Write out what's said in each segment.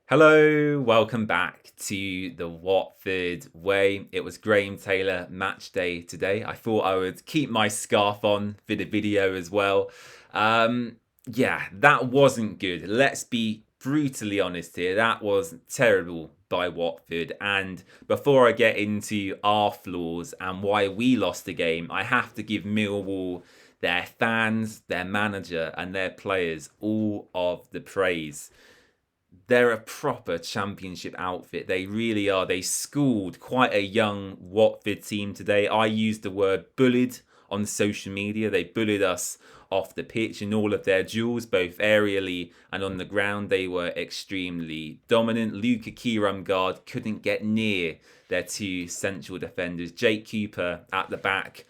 Hello, welcome back to the Watford Way. It was Graham Taylor match day today. I thought I would keep my scarf on for the video as well. Yeah, that wasn't good. Let's be brutally honest here. That was terrible by Watford. And before I get into our flaws and why we lost the game, I have to give Millwall, their fans, their manager, and their players all of the praise. They're a proper championship outfit. They really are. They schooled quite a young Watford team today. I used the word bullied on social media. They bullied us off the pitch in all of their duels, both aerially and on the ground. They were extremely dominant. Luka Kiramgard couldn't get near their two central defenders. Jake Cooper at the back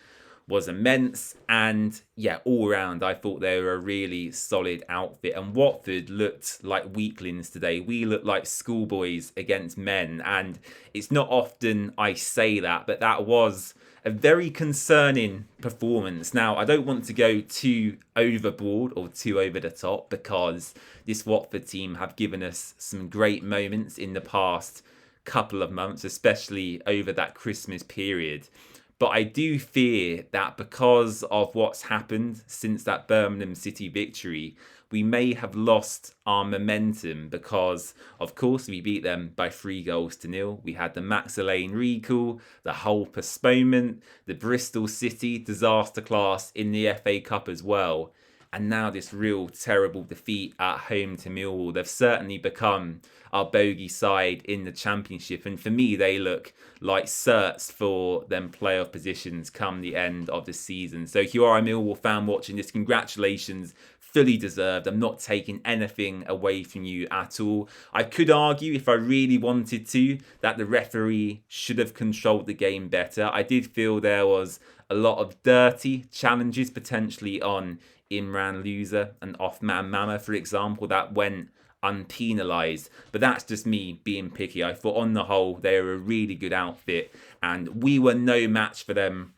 was immense, and yeah, all round I thought they were a really solid outfit. And Watford looked like weaklings today. We looked like schoolboys against men, and it's not often I say that, but that was a very concerning performance. Now, I don't want to go too overboard or too over the top, because this Watford team have given us some great moments in the past couple of months, especially over that Christmas period. But I do fear that because of what's happened since that Birmingham City victory, we may have lost our momentum because, of course, we beat them by 3-0. We had the Max Lane recall, the whole postponement, the Bristol City disaster class in the FA Cup as well. And now this real terrible defeat at home to Millwall. They've certainly become our bogey side in the Championship. And for me, they look like certs for them playoff positions come the end of the season. So if you are a Millwall fan watching this, congratulations. Fully deserved. I'm not taking anything away from you at all. I could argue, if I really wanted to, that the referee should have controlled the game better. I did feel there was a lot of dirty challenges potentially on Imran Loser and Othman Mama, for example, that went unpenalised. But that's just me being picky. I thought on the whole they were a really good outfit, and we were no match for them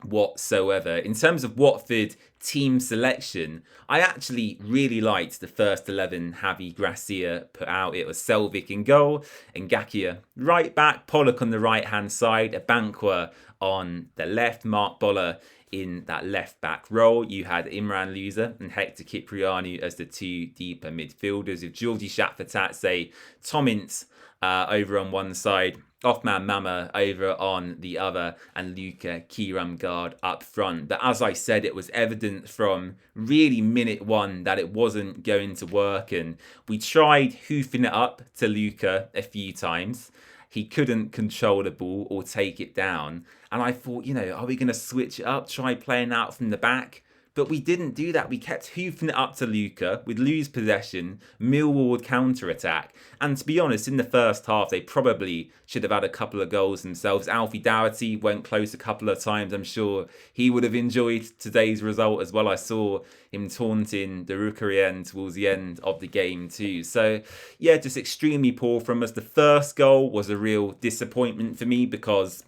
whatsoever. In terms of Watford team selection, I actually really liked the first 11 Javi Gracia put out. It was Selvik in goal, Ngakia right back, Pollock on the right hand side, Abankwah on the left, Mark Boller in that left back role. You had Imran Loser and Hector Kiprianu as the two deeper midfielders, with Georgie Shatfatatse, Tom Ince over on one side, Othman Mama over on the other, and Luka Kiramgard up front. But as I said, it was evident from really minute one that it wasn't going to work, and we tried hoofing it up to Luka a few times. He couldn't control the ball or take it down. And I thought, are we going to switch it up, try playing out from the back? But we didn't do that. We kept hoofing it up to Luka. We'd lose possession. Millwall would counter-attack. And to be honest, in the first half, they probably should have had a couple of goals themselves. Alfie Doherty went close a couple of times. I'm sure he would have enjoyed today's result as well. I saw him taunting the Rukarian towards the end of the game too. So, yeah, just extremely poor from us. The first goal was a real disappointment for me because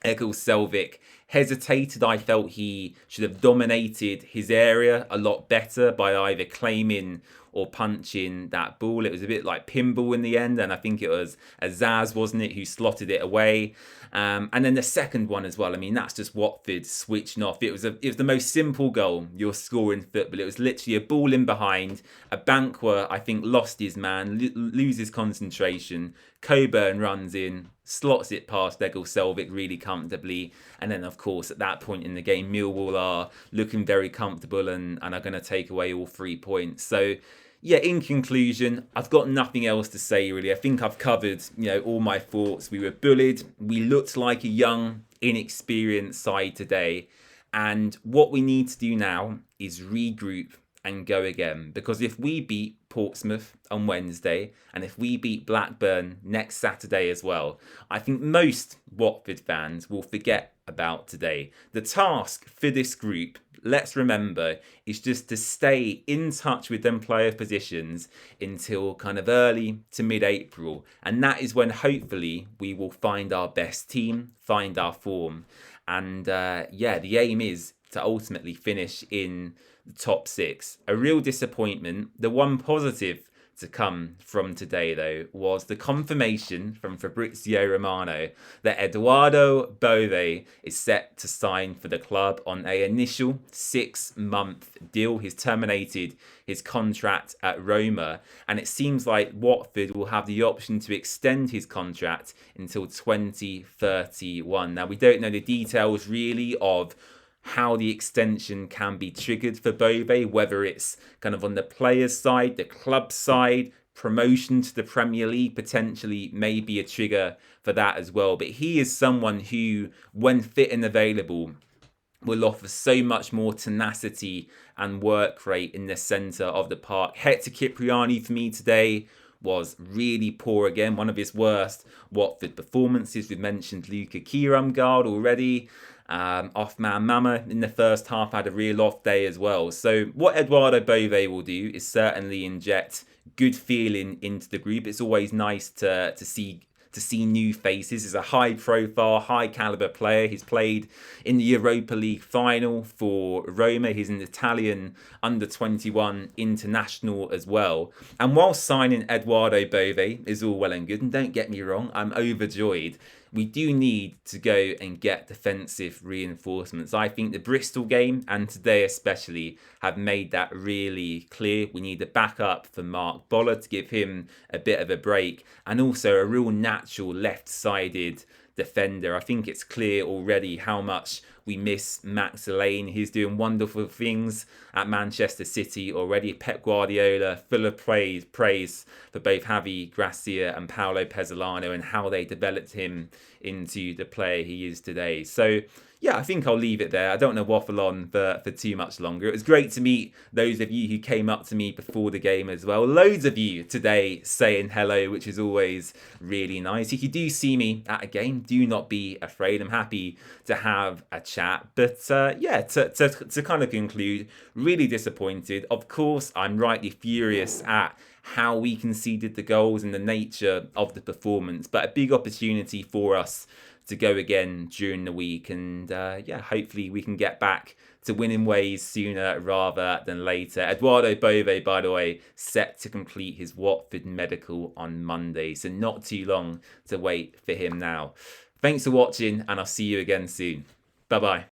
Egil Selvik hesitated. I felt he should have dominated his area a lot better by either claiming or punching that ball. It was a bit like pinball in the end, and I think it was Azeez, wasn't it, who slotted it away. And then the second one as well. I mean, that's just Watford switching off. It was the most simple goal you'll score in football. It was literally a ball in behind. Abankwah, I think, lost his man, loses concentration. Coburn runs in, slots it past Egil Selvik really comfortably. And then, of course, at that point in the game, Millwall are looking very comfortable and are going to take away all 3 points. So, yeah, in conclusion, I've got nothing else to say, really. I think I've covered, all my thoughts. We were bullied. We looked like a young, inexperienced side today. And what we need to do now is regroup and go again. Because if we beat Portsmouth on Wednesday, and if we beat Blackburn next Saturday as well, I think most Watford fans will forget about today. The task for this group, let's remember, is just to stay in touch with them player positions until kind of early to mid-April. And that is when hopefully we will find our best team, find our form. And the aim is to ultimately finish in the top 6. A real disappointment. The one positive to come from today, though, was the confirmation from Fabrizio Romano that Eduardo Bove is set to sign for the club on an initial 6-month deal. He's terminated his contract at Roma, and it seems like Watford will have the option to extend his contract until 2031. Now, we don't know the details really of how the extension can be triggered for Bove, whether it's kind of on the player's side, the club side, promotion to the Premier League potentially may be a trigger for that as well. But he is someone who, when fit and available, will offer so much more tenacity and work rate in the centre of the park. Hector Cipriani for me today was really poor again, one of his worst Watford performances. We've mentioned Luka Kiramgard already. Off-man Mama in the first half had a real off day as well. So what Eduardo Bove will do is certainly inject good feeling into the group. It's always nice to see new faces. He's a high-profile, high-caliber player. He's played in the Europa League final for Roma. He's an Italian under-21 international as well. And while signing Eduardo Bove is all well and good, and don't get me wrong, I'm overjoyed, we do need to go and get defensive reinforcements. I think the Bristol game, and today especially, have made that really clear. We need a backup for Mark Boller to give him a bit of a break, and also a real natural left-sided defender. I think it's clear already how much we miss Max Lane. He's doing wonderful things at Manchester City already. Pep Guardiola, full of praise for both Javi Gracia and Paolo Pezzolano and how they developed him into the player he is today. So yeah, I think I'll leave it there. I don't want to waffle on for too much longer. It was great to meet those of you who came up to me before the game as well. Loads of you today saying hello, which is always really nice. If you do see me at a game, do not be afraid. I'm happy to have a chat. But yeah, to kind of conclude, really disappointed. Of course, I'm rightly furious at how we conceded the goals and the nature of the performance, but a big opportunity for us to go again during the week, and yeah, hopefully we can get back to winning ways sooner rather than later. Eduardo Bove, by the way, set to complete his Watford medical on Monday, so not too long to wait for him now. Thanks for watching, and I'll see you again soon. Bye bye.